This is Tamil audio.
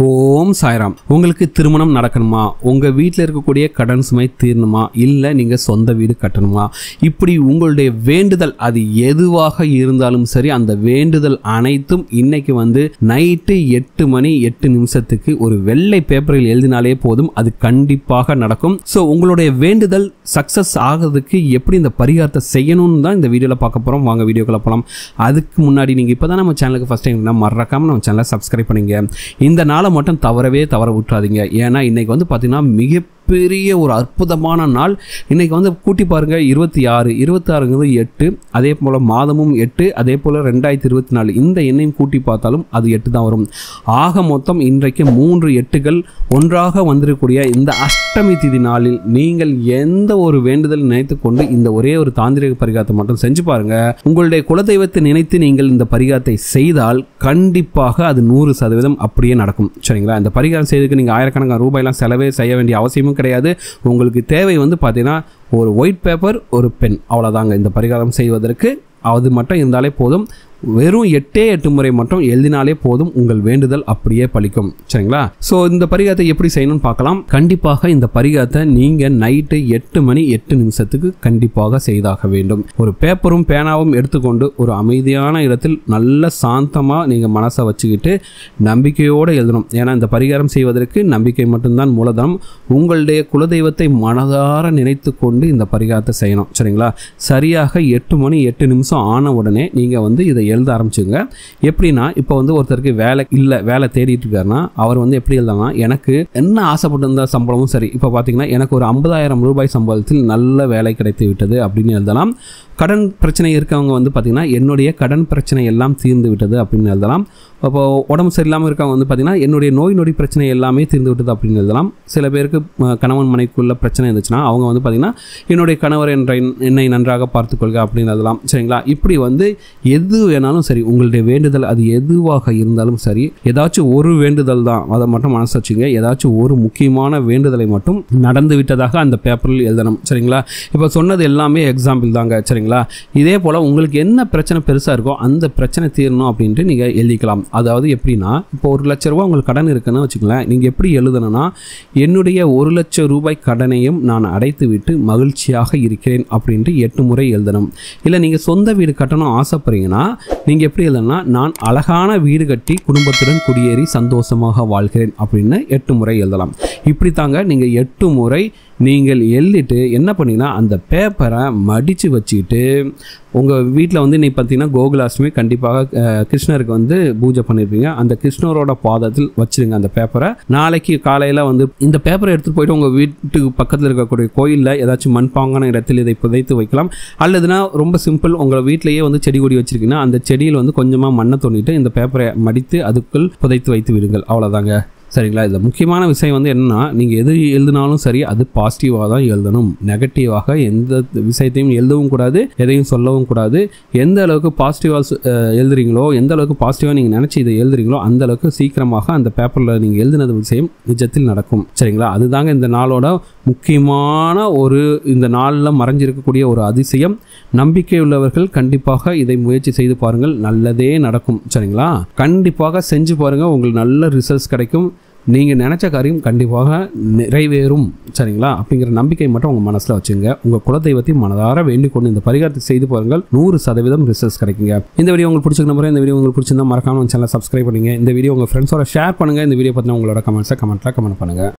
ஓம் சாய்ராம். உங்களுக்கு திருமணம் நடக்கணுமா, உங்கள் வீட்டில் இருக்கக்கூடிய கடன் சுமை தீரணுமா, இல்லை நீங்கள் சொந்த வீடு கட்டணுமா, இப்படி உங்களுடைய வேண்டுதல் அது எதுவாக இருந்தாலும் சரி, அந்த வேண்டுதல் அனைத்தும் இன்னைக்கு நைட்டு 8 மணி 8 நிமிஷத்துக்கு ஒரு வெள்ளை பேப்பரில் எழுதினாலே போதும், அது கண்டிப்பாக நடக்கும். ஸோ உங்களுடைய வேண்டுதல் சக்ஸஸ் ஆகிறதுக்கு எப்படி இந்த பரிகாரத்தை செய்யணும்னு தான் இந்த வீடியோவில் பார்க்க போகிறோம். வாங்க வீடியோக்குள்ள போகலாம். அதுக்கு முன்னாடி நீங்கள் இப்போ தான் நம்ம சேனலுக்கு ஃபஸ்ட் டைம் மறக்காமல் நம்ம சேனலை சப்ஸ்கிரைப் பண்ணிங்க. இந்த நாளை மட்டும் தவற விட்டுறாதீங்க. ஏன்னா இன்னைக்கு பார்த்தீங்கன்னா மிகப்பெரிய ஒரு அற்புதமான நாள். இன்னைக்கு கூட்டி பாருங்க, 26 8, அதே போல் மாதமும் 8, அதே போல் 2024 இந்த எண்ணையும் கூட்டி பார்த்தாலும் அது 8 தான் வரும். ஆக மொத்தம் இன்றைக்கு 3 8கள் ஒன்றாக வந்திருக்கக்கூடிய இந்த அஷ்டமி திதி நாளில் நீங்கள் எந்த ஒரு வேண்டுதல் நினைத்து கொண்டு இந்த ஒரே ஒரு தாந்திரிக பரிகாரத்தை மட்டும் செஞ்சு பாருங்க. உங்களுடைய குலதெய்வத்தை நினைத்து நீங்கள் இந்த பரிகாரத்தை செய்தால் கண்டிப்பாக அது 100% அப்படியே நடக்கும். சரிங்களா? இந்த பரிகாரம் செய்வதற்கு நீங்கள் ஆயிரக்கணக்கான ரூபாயெல்லாம் செலவே செய்ய வேண்டிய அவசியமும் கிடையாது. உங்களுக்கு தேவை பார்த்தீங்கன்னா ஒரு ஒயிட் பேப்பர், ஒரு பென், அவ்வளோதாங்க. இந்த பரிகாரம் செய்வதற்கு அது மட்டும் இருந்தாலே போதும். வெறும் 8 முறை மட்டும் எழுதினாலே போதும், உங்கள் வேண்டுதல் அப்படியே பலிக்கும். சரிங்களா? ஸோ இந்த பரிகாரத்தை எப்படி செய்யணும்னு பார்க்கலாம். கண்டிப்பாக இந்த பரிகாரத்தை நீங்கள் நைட்டு 8 மணி 8 நிமிஷத்துக்கு கண்டிப்பாக செய்தாக வேண்டும். ஒரு பேப்பரும் பேனாவும் எடுத்துக்கொண்டு ஒரு அமைதியான இடத்தில் நல்ல சாந்தமாக நீங்கள் மனசை வச்சுக்கிட்டு நம்பிக்கையோடு எழுதணும். ஏன்னா இந்த பரிகாரம் செய்வதற்கு நம்பிக்கை மட்டும்தான் மூலதனம். உங்களுடைய குலதெய்வத்தை மனதார நினைத்து கொண்டு இந்த பரிகாரத்தை செய்யணும். சரிங்களா? சரியாக 8 மணி 8 நிமிஷம் ஆன உடனே நீங்கள் இதை எழுத ஆரம்பிச்சுங்க. எப்படின்னா இப்போ ஒருத்தருக்கு வேலை தேடிட்டு இருக்காருன்னா அவர் எப்படி எழுதலாம், எனக்கு என்ன ஆசைப்பட்டிருந்த சம்பளமும் சரி, இப்போ பார்த்தீங்கன்னா எனக்கு ஒரு 50,000 ரூபாய் சம்பளத்தில் நல்ல வேலை கிடைத்து விட்டது அப்படின்னு எழுதலாம். கடன் பிரச்சனை இருக்கவங்க பார்த்தீங்கன்னா என்னுடைய கடன் பிரச்சனை எல்லாம் தீர்ந்து விட்டது அப்படின்னு எழுதலாம். அப்போ உடம்பு சரியில்லாமல் இருக்கவங்க பார்த்தீங்கன்னா என்னுடைய நோய் நொடி பிரச்சனை எல்லாமே தீர்ந்து விட்டது அப்படின்னு எழுதலாம். சில பேருக்கு கணவன் மனைக்குள்ள பிரச்சனை இருந்துச்சுன்னா அவங்க பார்த்தீங்கன்னா என்னுடைய கணவர் என்னை நன்றாக பார்த்துக்கொள்க அப்படின்னு எழுதலாம். சரிங்களா? இப்படி எது வேணாலும் சரி, உங்களுடைய வேண்டுதல் அது எதுவாக இருந்தாலும் சரி, ஏதாச்சும் ஒரு வேண்டுதல் தான், அதை மட்டும் மனசு வச்சுங்க. ஏதாச்சும் ஒரு முக்கியமான வேண்டுதலை மட்டும் நடந்து விட்டதாக அந்த பேப்பரில் எழுதணும். சரிங்களா? இப்போ சொன்னது எல்லாமே எக்ஸாம்பிள் தாங்க. சரிங்களா? இதே போல் உங்களுக்கு என்ன பிரச்சனை பெருசாக இருக்கோ அந்த பிரச்சனை தீரணும் அப்படின்ட்டு நீங்கள் எழுதிக்கலாம். அதாவது எப்படின்னா, இப்போ 1 லட்ச ரூபா உங்களுக்கு கடன் இருக்குன்னு வச்சுக்கோங்களேன். நீங்கள் எப்படி எழுதணும்னா, என்னுடைய 1 லட்ச ரூபாய் கடனையும் நான் அடைத்து விட்டு மகிழ்ச்சியாக இருக்கிறேன் அப்படின்ட்டு 8 முறை எழுதணும். இல்லை நீங்கள் சொந்த வீடு கட்டணும் ஆசைப்படுறீங்கன்னா நீங்கள் எப்படி எழுதணும்னா, நான் அழகான வீடு கட்டி குடும்பத்துடன் குடியேறி சந்தோஷமாக வாழ்கிறேன் அப்படின்னு 8 முறை எழுதலாம். இப்படி தாங்க நீங்கள் 8 முறை நீங்கள் எழுதிட்டு என்ன பண்ணீங்கன்னா, அந்த பேப்பரை மடித்து வச்சுக்கிட்டு உங்கள் வீட்டில் இன்னைக்கு பார்த்தீங்கன்னா கோகுலாஷ்டமி, கண்டிப்பாக கிருஷ்ணருக்கு பூஜை பண்ணியிருப்பீங்க. அந்த கிருஷ்ணரோட பாதத்தில் வச்சுருங்க அந்த பேப்பரை. நாளைக்கு காலையில் இந்த பேப்பரை எடுத்துகிட்டு போயிட்டு உங்கள் வீட்டுக்கு பக்கத்தில் இருக்கக்கூடிய கோயிலில் ஏதாச்சும் மண்பாங்கான இடத்தில் இதை புதைத்து வைக்கலாம். அல்லதுனா ரொம்ப சிம்பிள், உங்கள் வீட்டிலேயே செடி கொடி வச்சுருக்கீங்கன்னா அந்த செடியில் கொஞ்சமாக மண்ணை தோண்டிட்டு இந்த பேப்பரை மடித்து அதுக்குள் புதைத்து வைத்து விடுங்கள். அவ்வளோதாங்க. சரிங்களா? இதில் முக்கியமான விஷயம் என்னென்னா, நீங்கள் எது எழுதினாலும் சரி அது பாசிட்டிவாக தான் எழுதணும். நெகட்டிவாக எந்த விஷயத்தையும் எழுதவும் கூடாது, எதையும் சொல்லவும் கூடாது. எந்த அளவுக்கு பாசிட்டிவாக எழுதுறீங்களோ, எந்த அளவுக்கு பாசிட்டிவாக நீங்கள் நினச்சி இதை எழுதுறீங்களோ அந்த அளவுக்கு சீக்கிரமாக அந்த பேப்பரில் நீங்கள் எழுதினது விஷயம் நிஜத்தில் நடக்கும். சரிங்களா? அதுதாங்க இந்த நாளோட முக்கியமான இந்த நாளில் மறைஞ்சிருக்கக்கூடிய ஒரு அதிசயம். நம்பிக்கை உள்ளவர்கள் கண்டிப்பாக இதை முயற்சி செய்து பாருங்கள், நல்லதே நடக்கும். சரிங்களா? கண்டிப்பாக செஞ்சு பாருங்கள், உங்களுக்கு நல்ல ரிசல்ட்ஸ் கிடைக்கும். நீங்கள் நினச்ச காரியம் கண்டிப்பாக நிறைவேறும். சரிங்களா? அப்படிங்கிற நம்பிக்கை மட்டும் உங்கள் மனசில் வச்சுங்க. உங்கள் குலதெய்வத்தையும் மனதார வேண்டிக் கொண்டு இந்த பரிகாரத்தை செய்து பாருங்கள், 100% ரிசல்ட்ஸ் கிடைக்குங்க. இந்த வீடியோ உங்களுக்கு பிடிச்சிருக்க நம்புறேன். இந்த வீடியோ உங்களுக்கு பிடிச்சிருந்தா மறக்காம சேனலை சப்ஸ்கிரைப் பண்ணுங்க. இந்த வீடியோ உங்கள் ஃப்ரெண்ட்ஸோட ஷேர் பண்ணுங்கள். இந்த வீடியோ பற்றின உங்களோட கமெண்ட்ஸை கமெண்ட்டில் கமெண்ட் பண்ணுங்கள்.